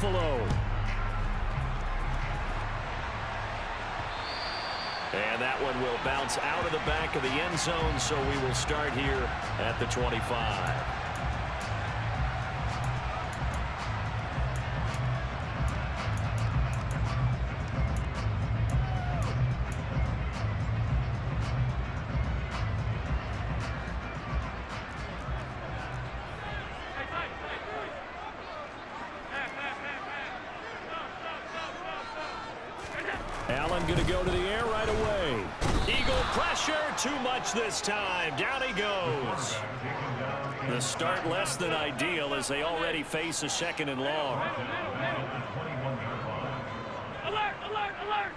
Buffalo. And that one will bounce out of the back of the end zone, so we will start here at the 25. Allen going to go to the air right away. Eagle pressure, too much this time. Down he goes. The start less than ideal as they already face a second and long. Alert, alert, alert.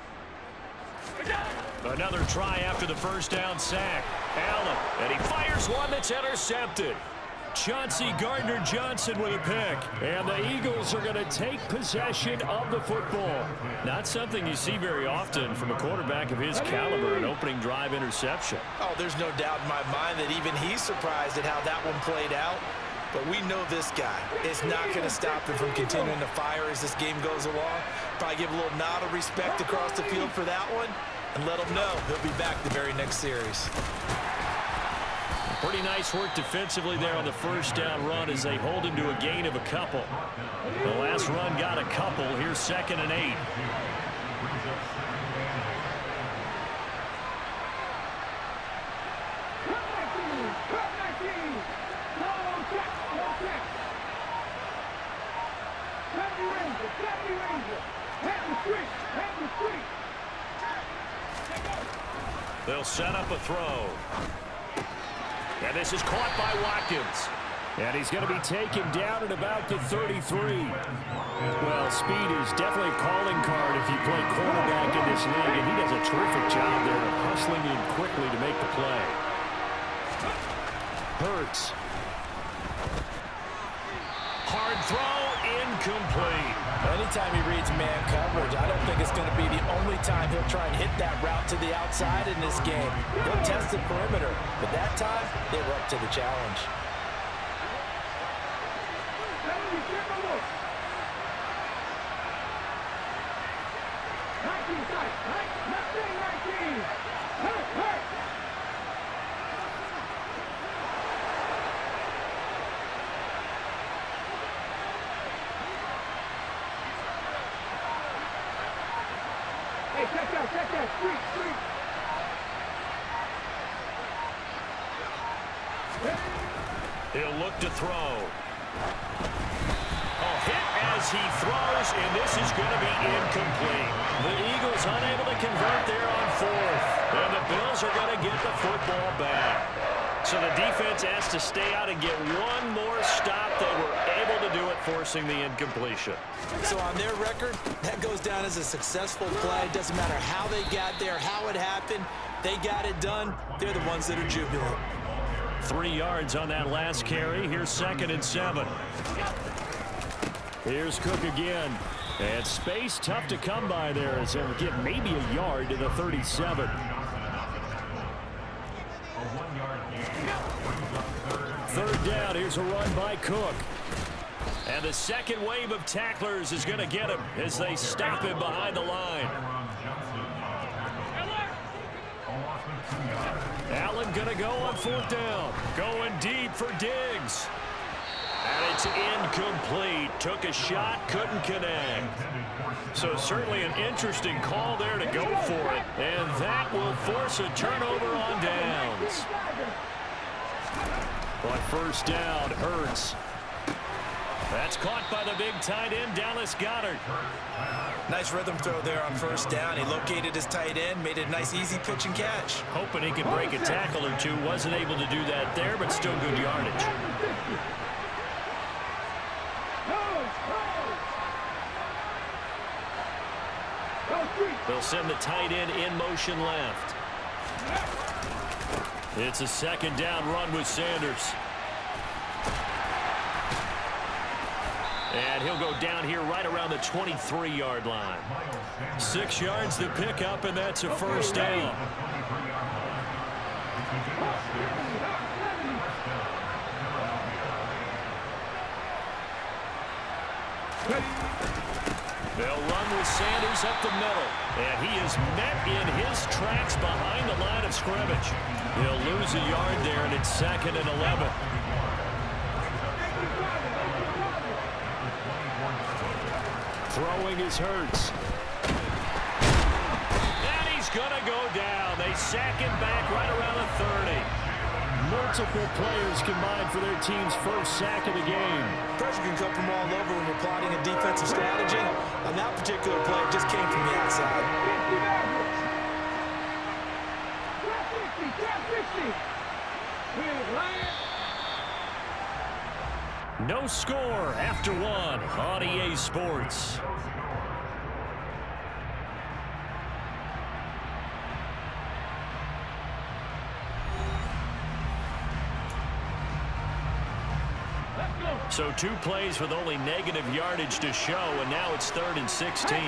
Another try after the first down sack. Allen, and he fires one that's intercepted. Chauncey Gardner-Johnson with a pick. And the Eagles are going to take possession of the football. Not something you see very often from a quarterback of his caliber, an opening drive interception. Oh, there's no doubt in my mind that even he's surprised at how that one played out. But we know this guy is not going to stop him from continuing to fire as this game goes along. Probably give a little nod of respect across the field for that one and let him know he'll be back the very next series. Pretty nice work defensively there on the first down run as they hold him to a gain of a couple. The last run got a couple. Here's 2nd and 8. They'll set up a throw. And this is caught by Watkins. And he's going to be taken down at about the 33. Well, speed is definitely a calling card if you play quarterback in this league, and he does a terrific job there of hustling in quickly to make the play. Hurts. Hard throw, incomplete. Anytime he reads man coverage, I don't think it's going to be the only time he'll try and hit that route to the outside in this game. He'll test the perimeter, but that time, they were up to the challenge. He'll look to throw. A hit as he throws, and this is going to be incomplete. The Eagles unable to convert there on 4th. And the Bills are going to get the football back. So the defense has to stay out and get one more stop. They were able to do it, forcing the incompletion. So on their record, that goes down as a successful play. Doesn't matter how they got there, how it happened. They got it done. They're the ones that are jubilant. 3 yards on that last carry. Here's 2nd and 7. Here's Cook again. And space tough to come by there as he'll get maybe a yard to the 37. Third down. Here's a run by Cook. And the second wave of tacklers is going to get him as they stop him behind the line. Allen going to go on 4th down. Going deep for Diggs. And it's incomplete. Took a shot, couldn't connect. So certainly an interesting call there to go for it. And that will force a turnover on downs. On first down, Hurts. That's caught by the big tight end, Dallas Goedert. Nice rhythm throw there on first down. He located his tight end, made it a nice easy pitch and catch. Hoping he could break a tackle or two. Wasn't able to do that there, but still good yardage. They'll send the tight end in motion left. It's a 2nd down run with Sanders. And he'll go down here right around the 23-yard line. 6 yards to pick up, and that's a first down. They'll run with Sanders up the middle. And he is met in his tracks behind the line of scrimmage. He'll lose a yard there, and it's 2nd and 11. Throwing is Hurts. And he's going to go down. They sack him back right around the 30. Multiple players combined for their team's first sack of the game. Pressure can come from all over when you're plotting a defensive strategy. On that particular play, it just came from the outside. No score after one on EA Sports. So 2 plays with only negative yardage to show, and now it's 3rd and 16.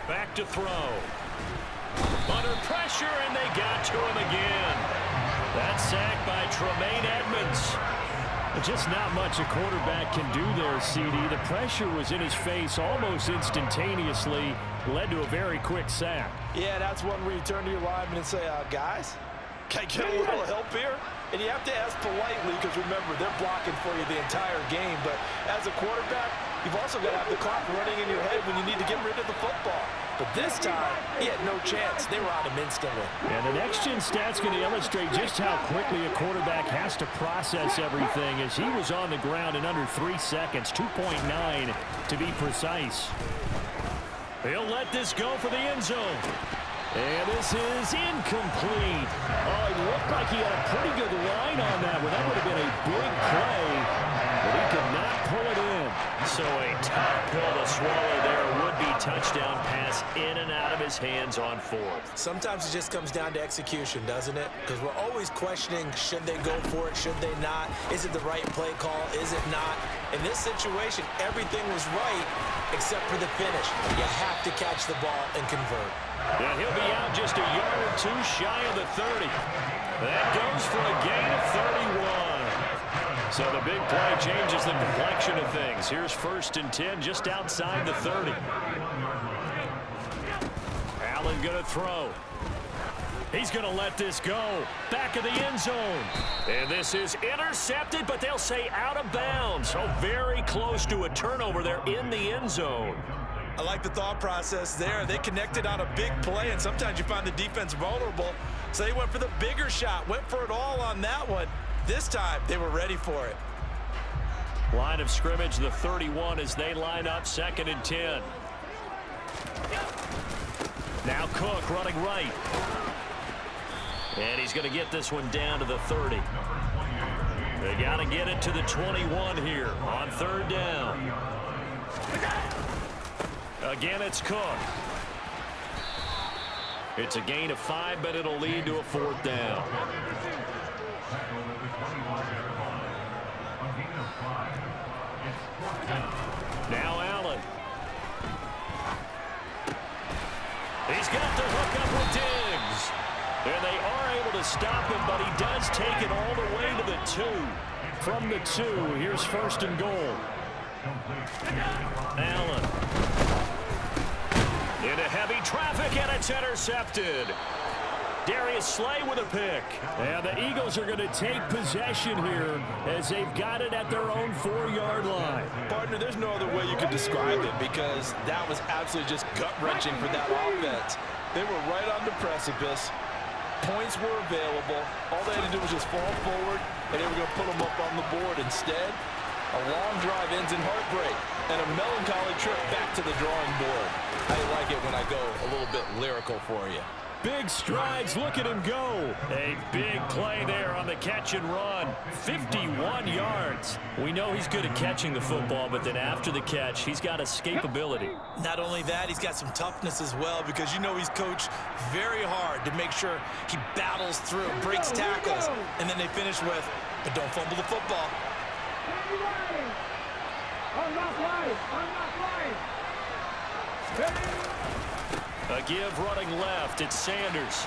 Back to throw. Under pressure, and they got to him again. That sack by Tremaine Edmonds. Just not much a quarterback can do there, CD. The pressure was in his face almost instantaneously. Led to a very quick sack. Yeah, that's one where you turn to your lineman and say, guys, can I get a little help here? And you have to ask politely because, remember, they're blocking for you the entire game. But as a quarterback, you've also got to have the clock running in your head when you need to get rid of the football. But this time, he had no chance. They were on him instantly. And the next-gen stat's going to illustrate just how quickly a quarterback has to process everything, as he was on the ground in under 3 seconds, 2.9 to be precise. He'll let this go for the end zone. And this is incomplete. Oh, it looked like he had a pretty good line on that one. That would have been a big play, but he could not pull it in. So a tough pill to swallow there. Would-be touchdown pass in and out of his hands on 4th. Sometimes it just comes down to execution, doesn't it? Because we're always questioning, should they go for it, should they not? Is it the right play call, is it not? In this situation, everything was right except for the finish. You have to catch the ball and convert. And he'll be out just a yard or 2 shy of the 30. That goes for a gain of 31. So the big play changes the complexion of things. Here's 1st and 10 just outside the 30. Allen going to throw. He's going to let this go. Back of the end zone. And this is intercepted, but they'll say out of bounds. So very close to a turnover there in the end zone. I like the thought process there. They connected on a big play, and sometimes you find the defense vulnerable. So they went for the bigger shot, went for it all on that one. This time, they were ready for it. Line of scrimmage, the 31 as they line up, 2nd and 10. Now Cook running right. And he's going to get this one down to the 30. They got to get it to the 21 here on 3rd down. Again, it's Cook. It's a gain of 5, but it'll lead to a 4th down. Now Allen. He's got the hook up with Diggs. And they are able to stop him, but he does take it all the way to the 2. From the 2, here's 1st and goal. Allen. Into heavy traffic, and it's intercepted. Darius Slay with a pick. And the Eagles are going to take possession here as they've got it at their own 4-yard line. Partner, there's no other way you could describe it because that was absolutely just gut-wrenching for that offense. They were right on the precipice. Points were available. All they had to do was just fall forward, and they were going to put them up on the board. Instead, a long drive ends in heartbreak and a melancholy trip back to the drawing board. I like it when I go a little bit lyrical for you. Big strides. Look at him go. A big play there on the catch and run. 51 yards. We know he's good at catching the football, but then after the catch, he's got escapability. Not only that, he's got some toughness as well, because you know he's coached very hard to make sure he battles through, breaks tackles, and then they finish with, but don't fumble the football. A give running left. It's Sanders.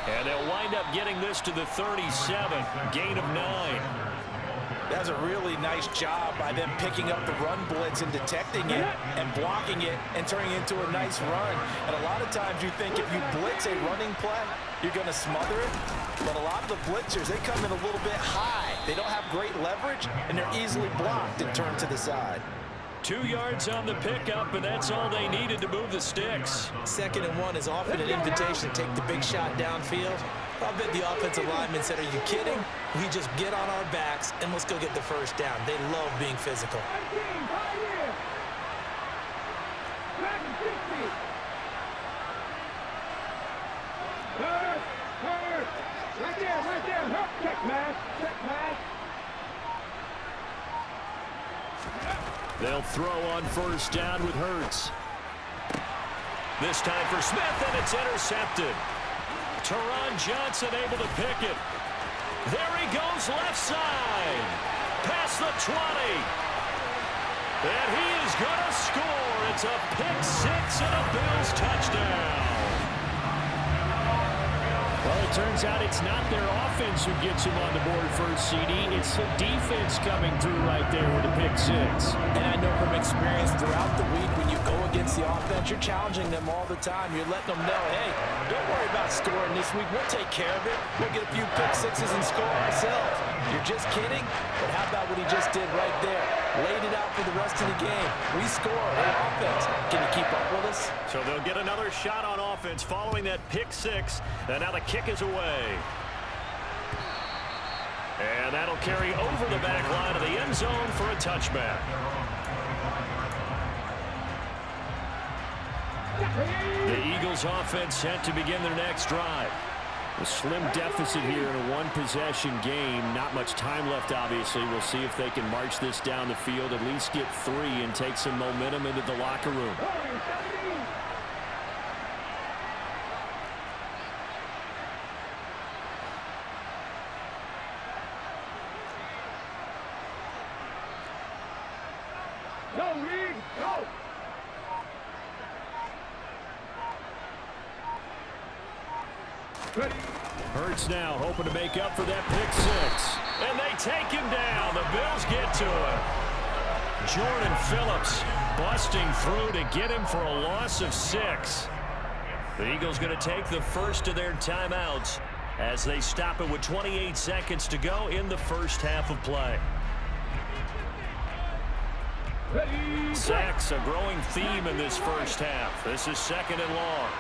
And they'll wind up getting this to the 37. Gain of 9. That's a really nice job by them picking up the run blitz and detecting it and blocking it and turning it into a nice run. And a lot of times you think if you blitz a running play, you're going to smother it. But a lot of the blitzers, they come in a little bit high. They don't have great leverage, and they're easily blocked and turned to the side. 2 yards on the pickup, and that's all they needed to move the sticks. 2nd and 1 is often an invitation to take the big shot downfield. I bet the offensive lineman said, are you kidding? We just get on our backs, and let's go get the first down. They love being physical. Right there. Check, man. They'll throw on first down with Hurts. This time for Smith, and it's intercepted. Teron Johnson able to pick it. There he goes left side. Past the 20. And he is going to score. It's a pick-6 and a Bills touchdown. Well, it turns out it's not their offense who gets him on the board first, CD. It's the defense coming through right there with a pick-6. And I know from experience throughout the week, when you go against the offense, you're challenging them all the time. You're letting them know, hey, don't worry about scoring this week. We'll take care of it. We'll get a few pick-6s and score ourselves. You're just kidding? But how about what he just did right there? Laid it out for the rest of the game. We score. Hey, offense, can you keep up with us? So they'll get another shot on offense following that pick-6. And now the kick is away. And that'll carry over the back line of the end zone for a touchback. The Eagles offense set to begin their next drive. A slim deficit here in a one-possession game. Not much time left, obviously. We'll see if they can march this down the field, at least get 3, and take some momentum into the locker room. Hurts now hoping to make up for that pick-6. And they take him down. The Bills get to him. Jordan Phillips busting through to get him for a loss of 6. The Eagles going to take the first of their timeouts as they stop it with 28 seconds to go in the first half of play. Sacks, a growing theme in this first half. This is 2nd and long.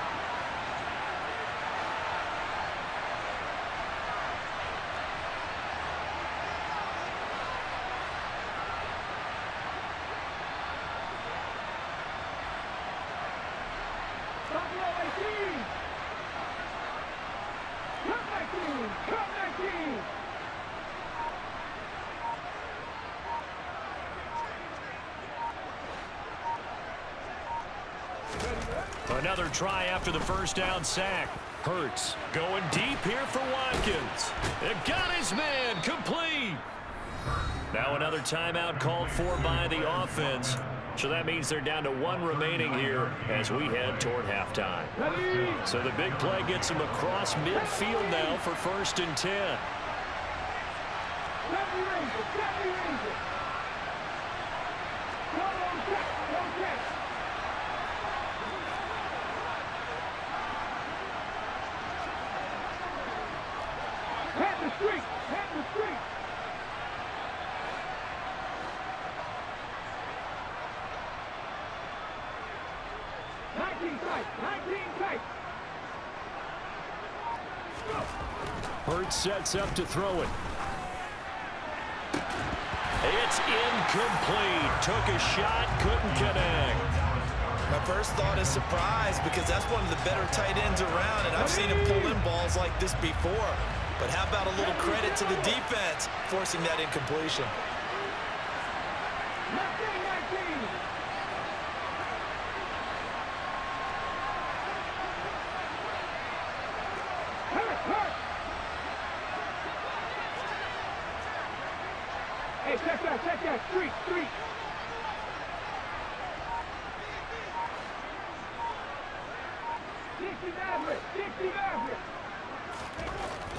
Another try after the first down sack. Hurts going deep here for Watkins. It got his man complete. Now another timeout called for by the offense. So that means they're down to 1 remaining here as we head toward halftime. So the big play gets them across midfield now for 1st and 10. Hurts sets up to throw it. It's incomplete. Took a shot, couldn't connect. My first thought is surprise because that's one of the better tight ends around, and I've seen him pull in balls like this before. But how about a little credit to the defense forcing that incompletion? Hey, check that, street.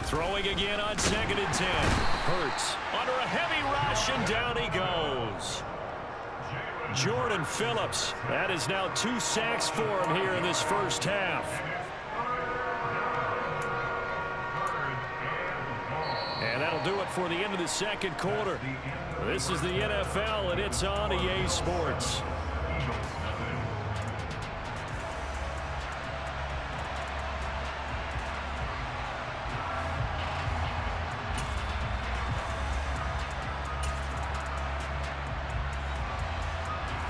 Throwing again on 2nd and 10. Hurts under a heavy rush, and down he goes. Jordan Phillips. That is now 2 sacks for him here in this first half. And that'll do it for the end of the second quarter. This is the NFL, and it's on EA Sports.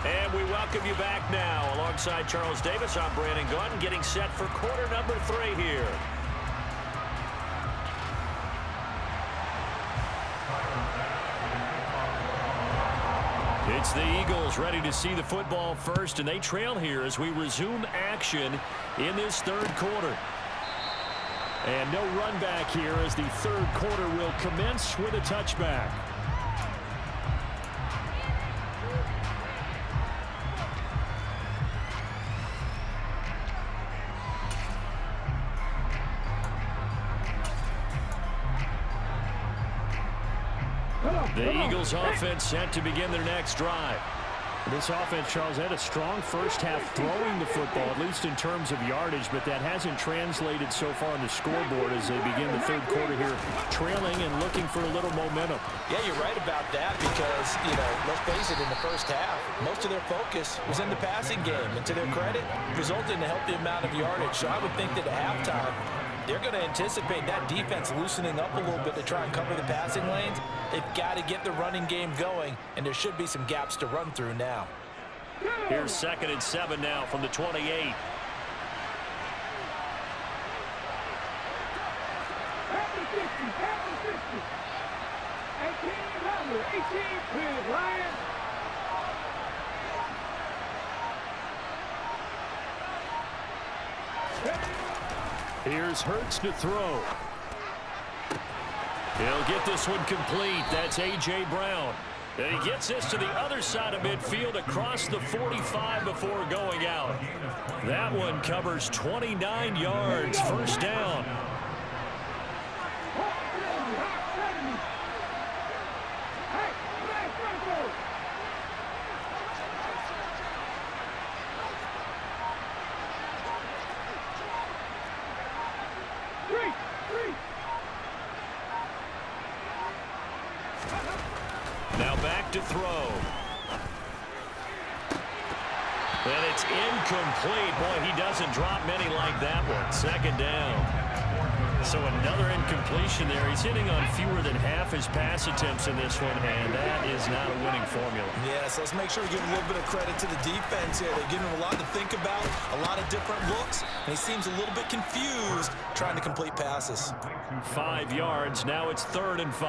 And we welcome you back now. Alongside Charles Davis, I'm Brandon Gunn, getting set for quarter number 3 here. It's the Eagles ready to see the football first, and they trail here as we resume action in this third quarter. And no run back here as the third quarter will commence with a touchback. The Eagles offense set to begin their next drive. This offense, Charles, had a strong first half throwing the football, at least in terms of yardage, but that hasn't translated so far on the scoreboard as they begin the third quarter here, trailing and looking for a little momentum. Yeah, you're right about that because, let's face it, in the first half, most of their focus was in the passing game, and to their credit, resulted in a healthy amount of yardage. So I would think that at halftime, they're going to anticipate that defense loosening up a little bit to try and cover the passing lanes. They've got to get the running game going, and there should be some gaps to run through now. Here's 2nd and 7 now from the 28. Here's Hurts to throw. He'll get this one complete. That's A.J. Brown. And he gets this to the other side of midfield across the 45 before going out. That one covers 29 yards. First down. Now back to throw. And it's incomplete. Boy, he doesn't drop many like that one. Second down. So another incompletion there. He's hitting on fewer than half his pass attempts in this one, and that is not a winning formula. Yes, let's make sure we give a little bit of credit to the defense here. They're giving him a lot to think about, a lot of different looks, and he seems a little bit confused trying to complete passes. 5 yards. Now it's 3rd and 5.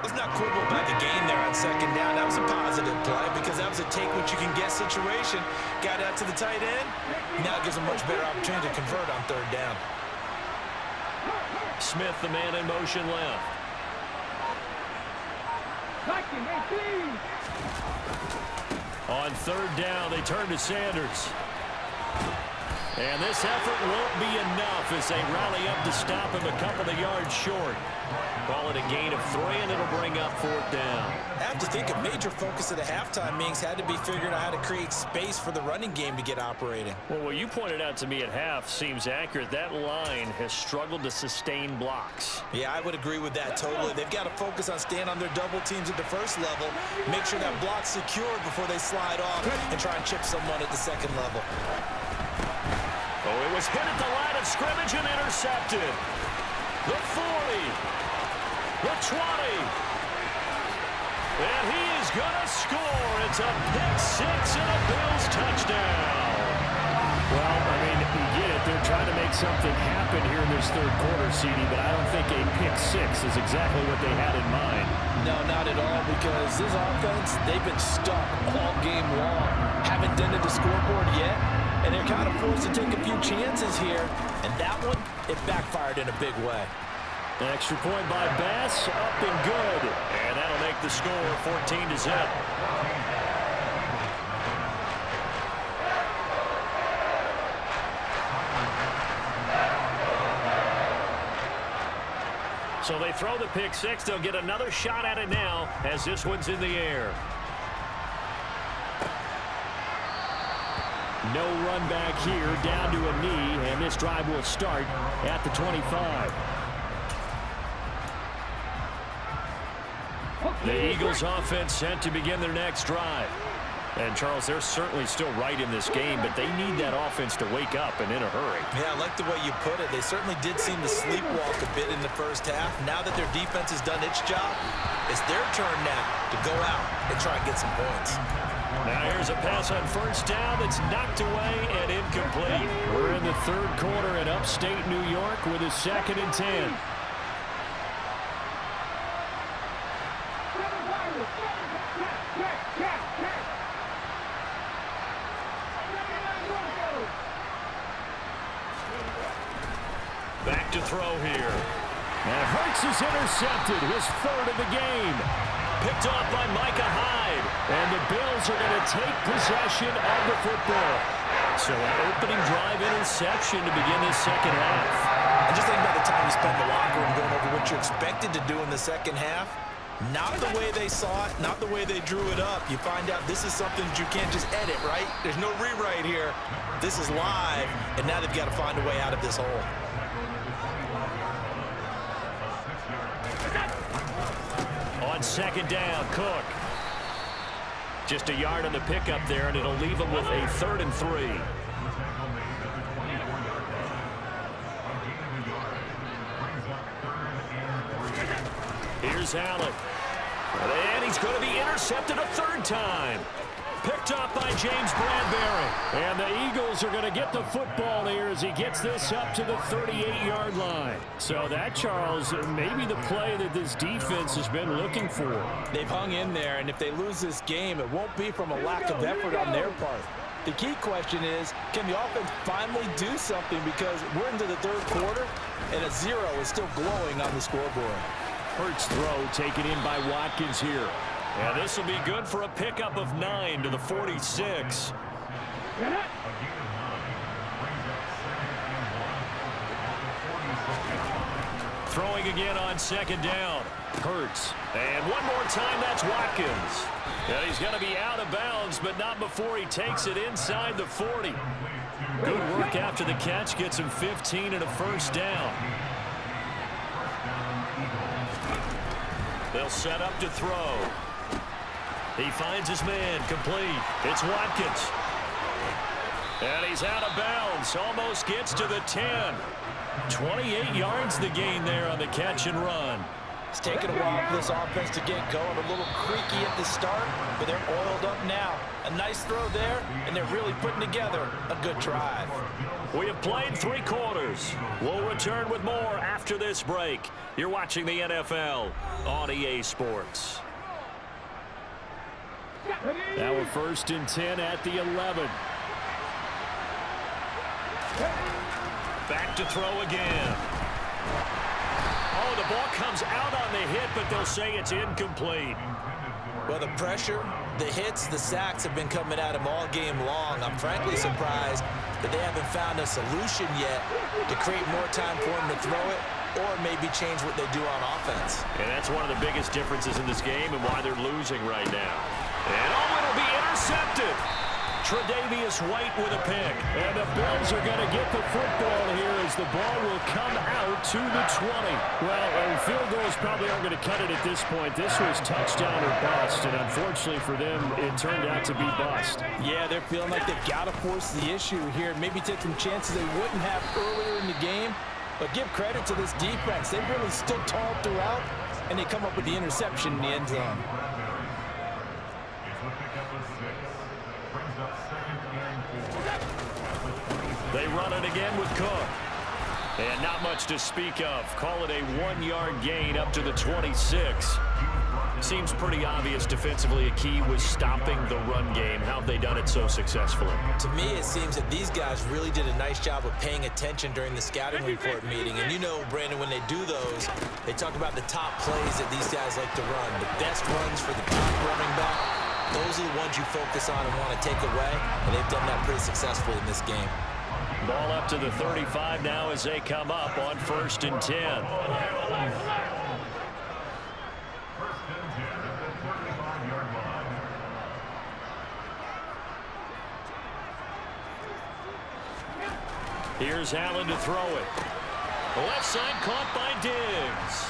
Let's not quibble about the gain there on second down. That was a positive play because that was a take-what-you-can-get situation. Got out to the tight end. Now it gives a much better opportunity to convert on 3rd down. Smith, the man in motion left. On 3rd down, they turn to Sanders. And this effort won't be enough as they rally up to stop him a couple of yards short. Call it a gain of 3, and it'll bring up 4th down. I have to think a major focus at the halftime meetings had to be figuring out how to create space for the running game to get operating. Well, what you pointed out to me at half seems accurate. That line has struggled to sustain blocks. Yeah, I would agree with that totally. They've got to focus on staying on their double teams at the first level, make sure that block's secured before they slide off and try and chip someone at the second level. Oh, it was hit at the line of scrimmage and intercepted. The 40. The 20. And he is going to score. It's a pick 6 and a Bills touchdown. Well, I mean, you get it. They're trying to make something happen here in this third quarter, CD, but I don't think a pick six is exactly what they had in mind. No, not at all, because this offense, they've been stuck all game long. Haven't dented the scoreboard yet, and they're kind of forced to take a few chances here. And that one, it backfired in a big way. An extra point by Bass, up and good. And that'll make the score 14-0. So they throw the pick six. They'll get another shot at it now as this one's in the air. No run back here, down to a knee, and this drive will start at the 25. The Eagles offense set to begin their next drive. And, Charles, they're certainly still right in this game, but they need that offense to wake up and in a hurry. Yeah, I like the way you put it. They certainly did seem to sleepwalk a bit in the first half. Now that their defense has done its job, it's their turn now to go out and try and get some points. Now here's a pass on first down that's knocked away and incomplete. We're in the third quarter in upstate New York with a 2nd and 10. Back to throw here. And Hurts is intercepted, his 3rd of the game. Picked off by Micah Hyde. And the Bills are going to take possession of the football. So an opening drive interception to begin this second half. And just think about the time you spent in the locker room going over what you expected to do in the second half. Not the way they saw it, not the way they drew it up. You find out this is something that you can't just edit, right? There's no rewrite here. This is live, and now they've got to find a way out of this hole. On 2nd down, Cook. Just a yard on the pickup there, and it'll leave them with a 3rd and 3. Here's Allen. And he's going to be intercepted a 3rd time. Picked off by James Bradbury. And the Eagles are going to get the football here as he gets this up to the 38-yard line. So that, Charles, maybe the play that this defense has been looking for. They've hung in there, and if they lose this game, it won't be from a lack of effort on their part. The key question is, can the offense finally do something, because we're into the third quarter, and a 0 is still glowing on the scoreboard. Hurts throw taken in by Watkins here. And this will be good for a pickup of 9 to the 46. Throwing again on 2nd down. Hurts. And one more time, that's Watkins. And he's going to be out of bounds, but not before he takes it inside the 40. Good work after the catch. Gets him 15 and a 1st down. They'll set up to throw. He finds his man, complete. It's Watkins. And he's out of bounds. Almost gets to the 10. 28 yards the gain there on the catch and run. It's taken a while for this offense to get going. A little creaky at the start, but they're oiled up now. A nice throw there, and they're really putting together a good drive. We have played 3 quarters. We'll return with more after this break. You're watching the NFL on EA Sports. Now we're 1st and 10 at the 11. Back to throw again. Oh, the ball comes out on the hit, but they'll say it's incomplete. Well, the pressure, the hits, the sacks have been coming at him all game long. I'm frankly surprised that they haven't found a solution yet to create more time for him to throw it, or maybe change what they do on offense. And that's one of the biggest differences in this game and why they're losing right now. And oh, it'll be intercepted. Tre'Davious White with a pick. And the Bills are going to get the football here as the ball will come out to the 20. Well, field goals probably aren't going to cut it at this point. This was touchdown or bust, and unfortunately for them, it turned out to be bust. Yeah, they're feeling like they've got to force the issue here. Maybe take some chances they wouldn't have earlier in the game. But give credit to this defense. They really stood tall throughout, and they come up with the interception in the end zone. They run it again with Cook. And not much to speak of. Call it a 1-yard gain up to the 26. Seems pretty obvious defensively a key was stopping the run game. How have they done it so successfully? To me, it seems that these guys really did a nice job of paying attention during the scouting report meeting. And you know, Brandon, when they do those, they talk about the top plays that these guys like to run. The best runs for the top running back, those are the ones you focus on and want to take away. And they've done that pretty successfully in this game. Ball up to the 35 now as they come up on 1st and 10. Here's Allen to throw it. Left side caught by Diggs.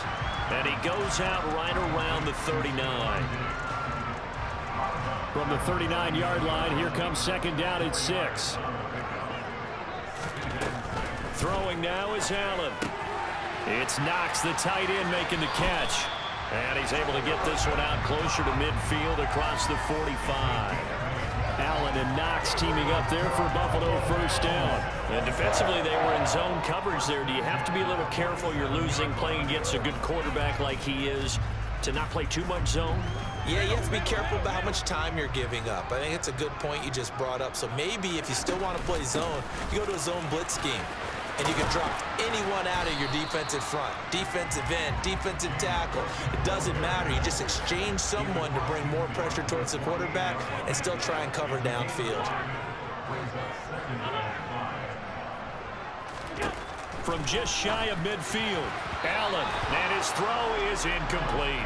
And he goes out right around the 39. From the 39-yard line, here comes 2nd down at 6. Throwing now is Allen. It's Knox, the tight end, making the catch. And he's able to get this one out closer to midfield across the 45. Allen and Knox teaming up there for Buffalo 1st down. And defensively, they were in zone coverage there. Do you have to be a little careful? You're losing playing against a good quarterback like he is to not play too much zone? Yeah, you have to be careful about how much time you're giving up. I think it's a good point you just brought up. So maybe if you still want to play zone, you go to a zone blitz scheme. And you can drop anyone out of your defensive front. Defensive end, defensive tackle. It doesn't matter. You just exchange someone to bring more pressure towards the quarterback and still try and cover downfield. From just shy of midfield, Allen, and his throw is incomplete.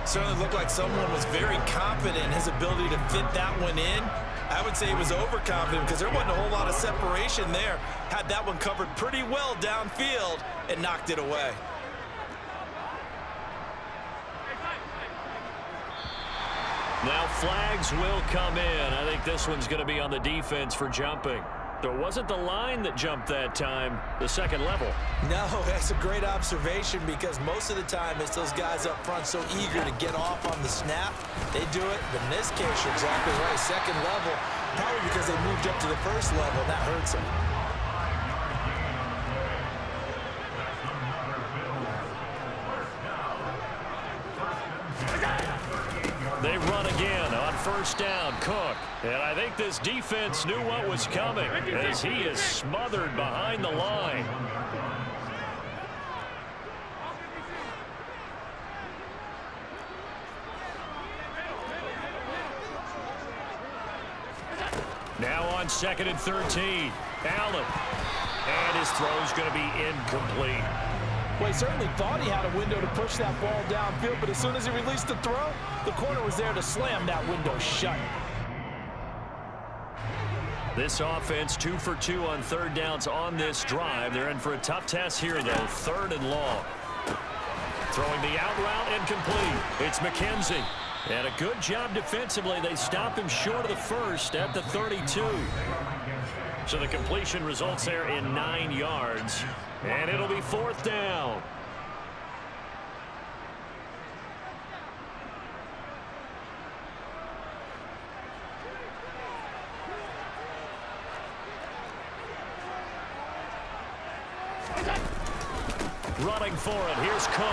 Certainly looked like someone was very confident in his ability to fit that one in. I would say he was overconfident because there wasn't a whole lot of separation there. Had that one covered pretty well downfield and knocked it away. Now flags will come in. I think this one's going to be on the defense for jumping. So it wasn't the line that jumped that time, the second level. No, that's a great observation because most of the time it's those guys up front so eager to get off on the snap. They do it, but in this case, you're exactly right. Second level, probably because they moved up to the first level. That hurts them. They run again on 1st down, Cook. And I think this defense knew what was coming as he is smothered behind the line. Now on 2nd and 13, Allen. And his throw's going to be incomplete. Well, he certainly thought he had a window to push that ball downfield, but as soon as he released the throw, the corner was there to slam that window shut. This offense 2 for 2 on 3rd downs on this drive. They're in for a tough test here, though. 3rd and long. Throwing the out route incomplete. It's McKenzie. And a good job defensively. They stop him short of the first at the 32. So the completion results there in 9 yards. And it'll be 4th down. Running for it. Here's Cook.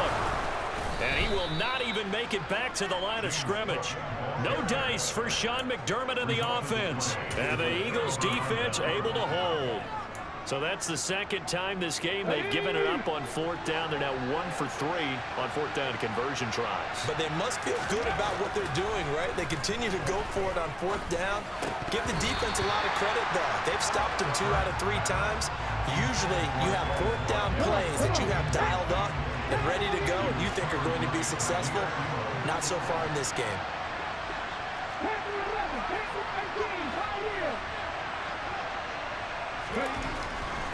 And he will not even make it back to the line of scrimmage. No dice for Sean McDermott in the offense. And the Eagles defense able to hold. So that's the second time this game they've given it up on 4th down. They're now 1 for 3 on 4th down conversion tries. But they must feel good about what they're doing, right? They continue to go for it on 4th down. Give the defense a lot of credit, though. They've stopped them 2 out of 3 times. Usually you have 4th down plays that you have dialed up and ready to go and you think are going to be successful. Not so far in this game.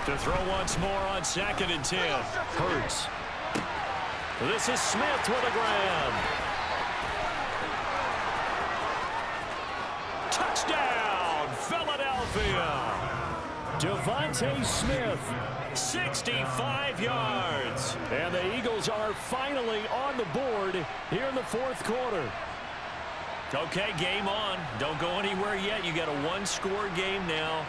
To throw once more on 2nd and 10. Hurts. This is Smith with a grab. Touchdown, Philadelphia. Devontae Smith, 65 yards. And the Eagles are finally on the board here in the 4th quarter. Okay, game on. Don't go anywhere yet. You got a 1-score game now.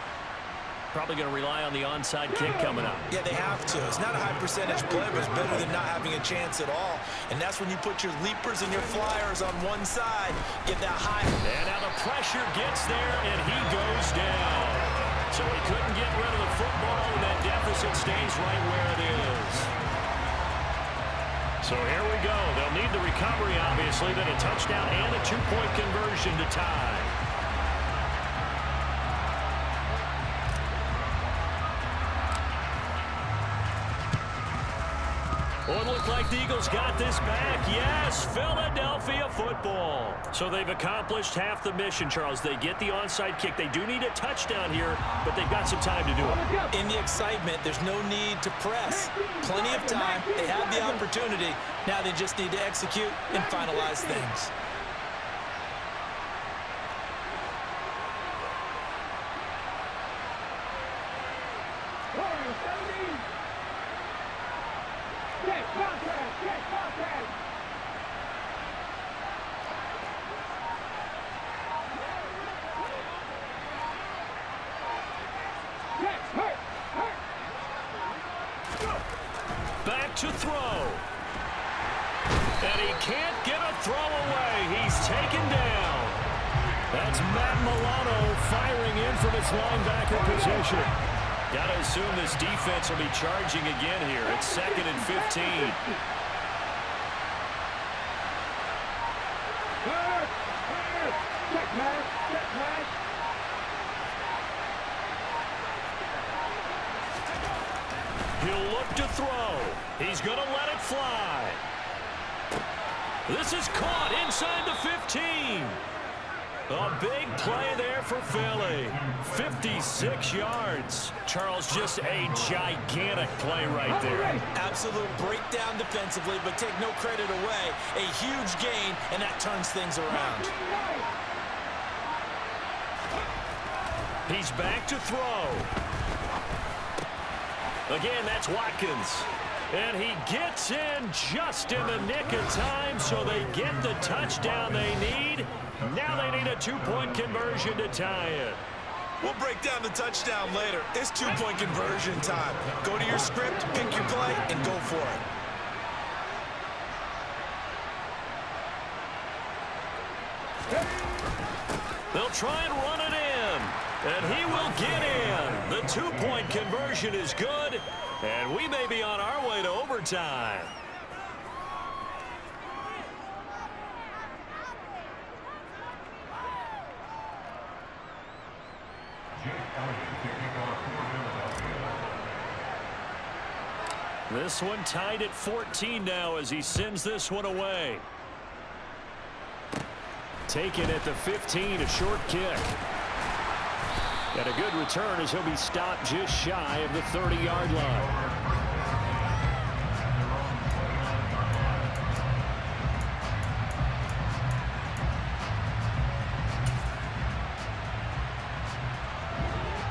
Probably going to rely on the onside kick coming up. Yeah, they have to. It's not a high percentage play, but it's better than not having a chance at all. And that's when you put your leapers and your flyers on one side, get that high. And now the pressure gets there, and he goes down. So he couldn't get rid of the football, and that deficit stays right where it is. So here we go. They'll need the recovery, obviously, then a touchdown and a two-point conversion to tie. Oh, it looked like the Eagles got this back. Yes, Philadelphia football. So they've accomplished half the mission, Charles. They get the onside kick. They do need a touchdown here, but they've got some time to do it. In the excitement, there's no need to press. Plenty of time. They have the opportunity. Now they just need to execute and finalize things. Back to throw. And he can't get a throw away. He's taken down. That's Matt Milano firing in from his linebacker position. Got to assume this defense will be charging again here. It's 2nd and 15. He'll look to throw. He's going to let it fly. This is caught inside the 15. A big play there for Philly. 56 yards. Charles, just a gigantic play right there. Absolute breakdown defensively, but take no credit away. A huge gain, and that turns things around. He's back to throw. Again, that's Watkins. And he gets in just in the nick of time, so they get the touchdown they need. Now they need a two-point conversion to tie it. We'll break down the touchdown later. It's two-point conversion time. Go to your script, pick your play, and go for it. They'll try and run it in. And he will get in. The two-point conversion is good. And we may be on our way to overtime. This one tied at 14 now as he sends this one away. Taken at the 15, a short kick. And a good return as he'll be stopped just shy of the 30-yard line.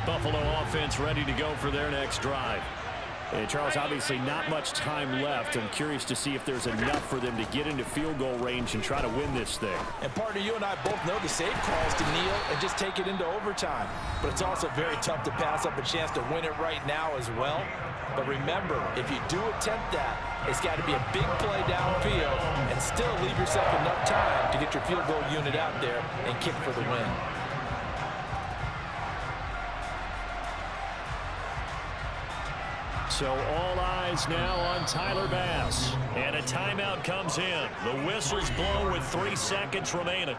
Buffalo offense ready to go for their next drive. And Charles, obviously not much time left. I'm curious to see if there's enough for them to get into field goal range and try to win this thing. And partner, you and I both know the save calls to kneel and just take it into overtime. But it's also very tough to pass up a chance to win it right now as well. But remember, if you do attempt that, it's got to be a big play downfield and still leave yourself enough time to get your field goal unit out there and kick for the win. So all eyes now on Tyler Bass. And a timeout comes in. The whistles blow with 3 seconds remaining.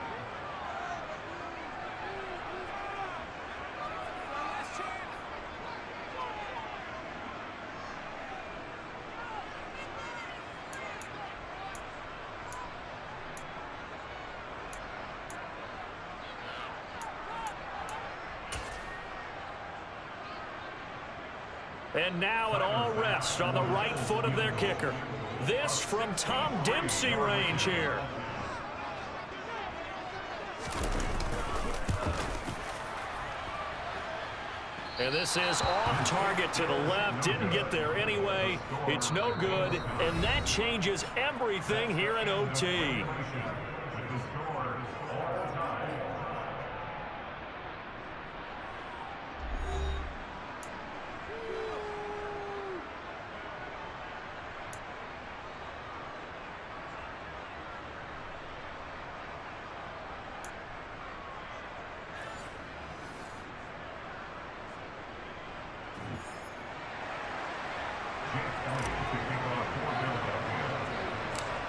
And now it all rests on the right foot of their kicker. This from Tom Dempsey range here. And this is off target to the left. Didn't get there anyway. It's no good. And that changes everything here in OT.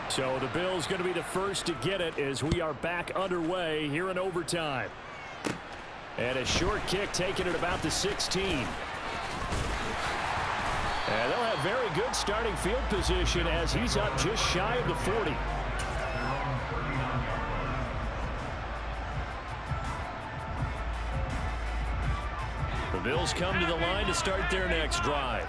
So the Bills going to be the first to get it as we are back underway here in overtime. And a short kick taken at about the 16. And they'll have very good starting field position as he's up just shy of the 40. The Bills come to the line to start their next drive.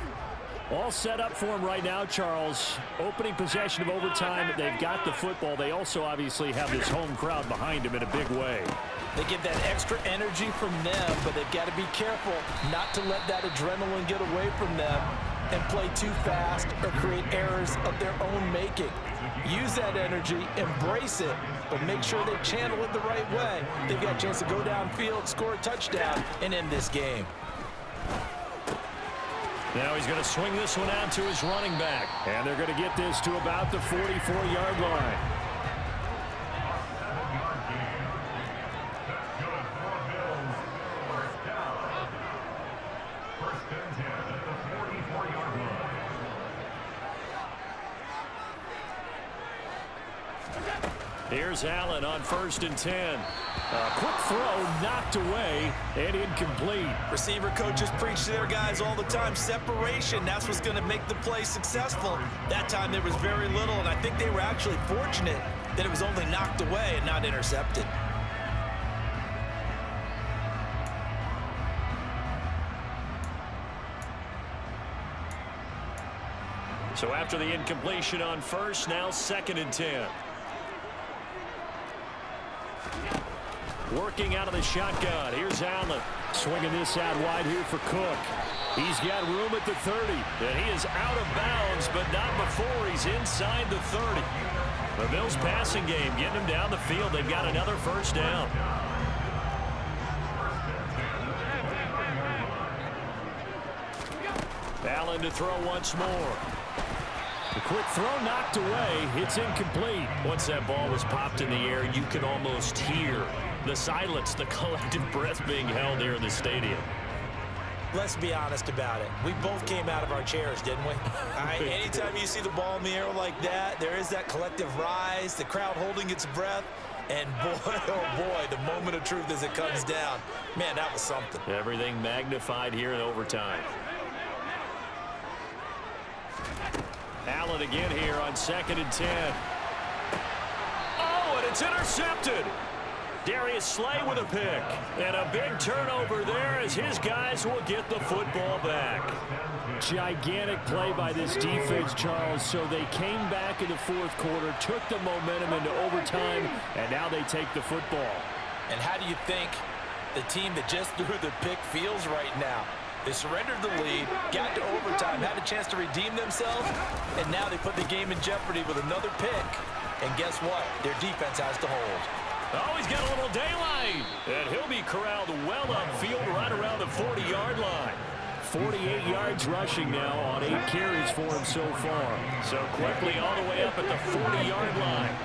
All set up for him right now, Charles. Opening possession of overtime. They've got the football. They also obviously have this home crowd behind them in a big way. They get that extra energy from them, but they've got to be careful not to let that adrenaline get away from them and play too fast or create errors of their own making. Use that energy, embrace it, but make sure they channel it the right way. They've got a chance to go downfield, score a touchdown, and end this game. Now he's going to swing this one out to his running back. And they're going to get this to about the 44-yard line. Here's Allen on 1st and 10. A quick throw knocked away and incomplete. Receiver coaches preach to their guys all the time. Separation, that's what's going to make the play successful. That time there was very little, and I think they were actually fortunate that it was only knocked away and not intercepted. So after the incompletion on 1st, now 2nd and 10. Working out of the shotgun. Here's Allen. Swinging this out wide here for Cook. He's got room at the 30. And he is out of bounds, but not before he's inside the 30. The Bills passing game getting him down the field. They've got another first down. Allen to throw once more. The quick throw knocked away. It's incomplete. Once that ball was popped in the air, you could almost hear the silence, the collective breath being held here in the stadium. Let's be honest about it. We both came out of our chairs, didn't we? All right, anytime you see the ball in the air like that, there is that collective rise, the crowd holding its breath, and boy, oh boy, the moment of truth as it comes down. Man, that was something. Everything magnified here in overtime. Allen again here on 2nd and 10. Oh, and it's intercepted. Darius Slay with a pick. And a big turnover there as his guys will get the football back. Gigantic play by this defense, Charles. So they came back in the 4th quarter, took the momentum into overtime, and now they take the football. And how do you think the team that just threw the pick feels right now? They surrendered the lead, got to overtime, had a chance to redeem themselves, and now they put the game in jeopardy with another pick. And guess what? Their defense has to hold. Oh, he's got a little daylight. And he'll be corralled well upfield right around the 40-yard line. 48 yards rushing now on 8 carries for him so far. So quickly all the way up at the 40-yard line.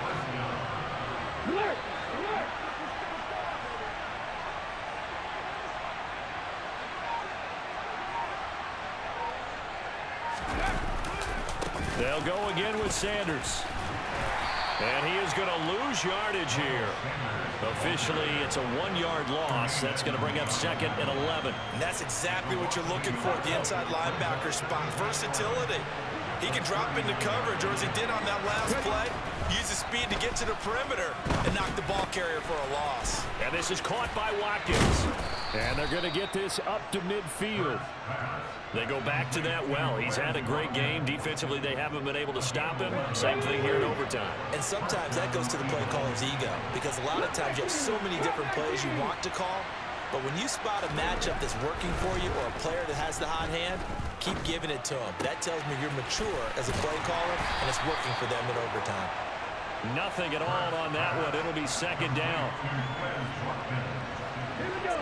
They'll go again with Sanders. And he is going to lose yardage here. Officially, it's a 1-yard loss. That's going to bring up 2nd and 11. And that's exactly what you're looking for at the inside linebacker spot. Versatility. He can drop into coverage, or as he did on that last play, use his speed to get to the perimeter and knock the ball carrier for a loss. And this is caught by Watkins. And they're going to get this up to midfield. They go back to that well. He's had a great game. Defensively, they haven't been able to stop him. Same thing here in overtime. And sometimes that goes to the play caller's ego, because a lot of times you have so many different plays you want to call. But when you spot a matchup that's working for you or a player that has the hot hand, keep giving it to him. That tells me you're mature as a play caller, and it's working for them in overtime. Nothing at all on that one. It'll be 2nd down. Here we go.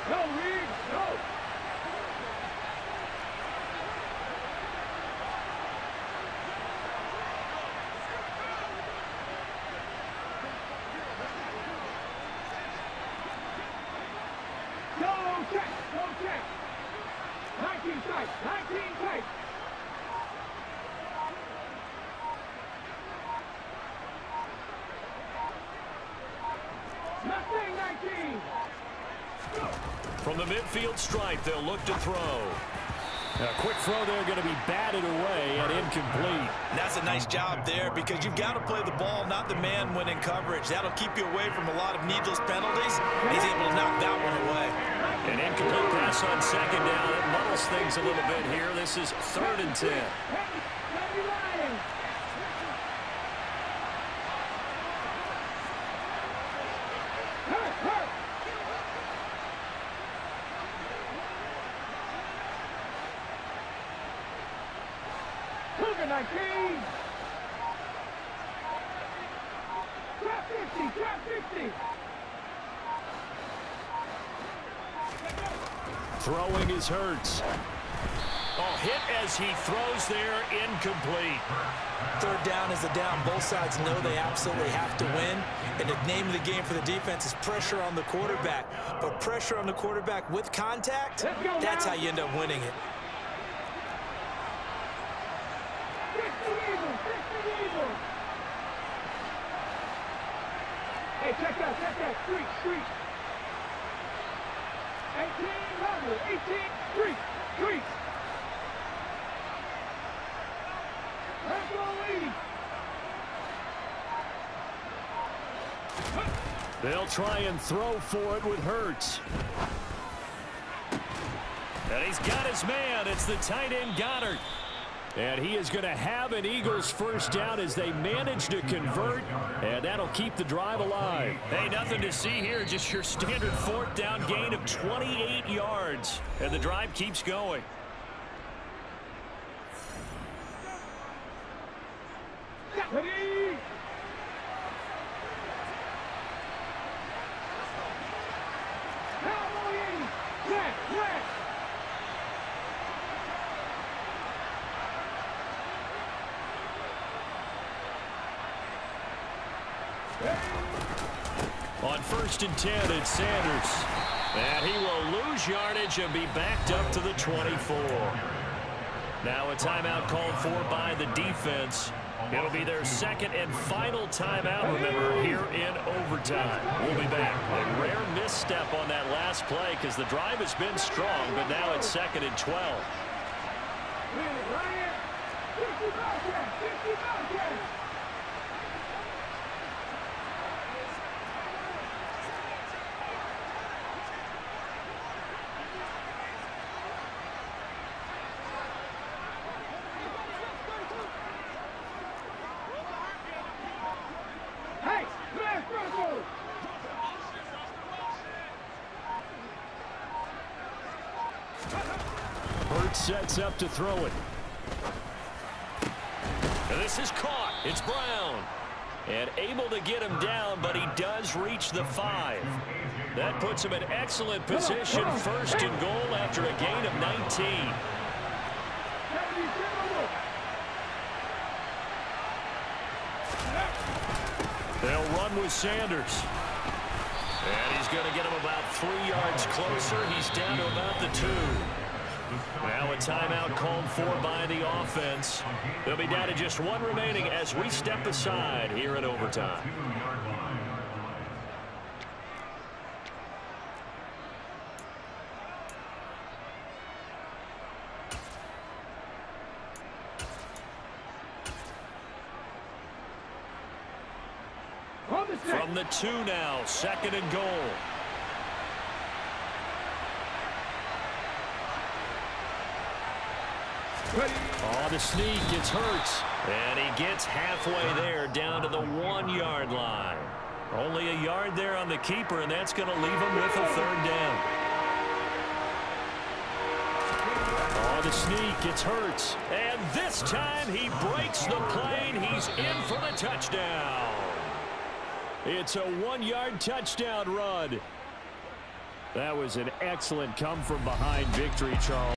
Go, Reed, go! No check. 19 tight. 19 tight. Mustang 19. From the midfield stripe, they'll look to throw. A quick throw there, going to be batted away and incomplete. That's a nice job there because you've got to play the ball, not the man when in coverage. That'll keep you away from a lot of needless penalties. He's able to knock that one away. An incomplete pass on second down. It muddles things a little bit here. This is 3rd and 10. Cougar 19. Trap 50. Throwing is Hurts. Oh, hit as he throws there, incomplete. 3rd down is a down. Both sides know they absolutely have to win. And the name of the game for the defense is pressure on the quarterback. But pressure on the quarterback with contact, that's how you end up winning it. 60 Eagles. Hey, check that. Street. 18 level. 18. Street. They'll try and throw for it with Hurts. And he's got his man. It's the tight end Goddard. And he is going to have an Eagles first down as they manage to convert. And that'll keep the drive alive. Hey, nothing to see here. Just your standard 4th down gain of 28 yards. And the drive keeps going. Ready? Red. On 1st and 10, it's Sanders. And he will lose yardage and be backed up to the 24. Now a timeout called for by the defense. It'll be their 2nd and final timeout, remember, here in overtime. We'll be back. A rare misstep on that last play because the drive has been strong, but now it's 2nd and 12. Hurts sets up to throw it. And this is caught. It's Brown. And able to get him down, but he does reach the 5. That puts him in excellent position. 1st and goal after a gain of 19. They'll run with Sanders. And he's going to get him about 3 yards closer. He's down to about the 2. Now a timeout called for by the offense. They'll be down to just 1 remaining as we step aside here in overtime. From the 2 now, 2nd and goal. Oh, the sneak, it's Hurts. And he gets halfway there down to the 1-yard line. Only a yard there on the keeper, and that's going to leave him with a 3rd down. Oh, the sneak, it's Hurts. And this time he breaks the plane. He's in for the touchdown. It's a 1-yard touchdown run. That was an excellent come-from-behind victory, Charles.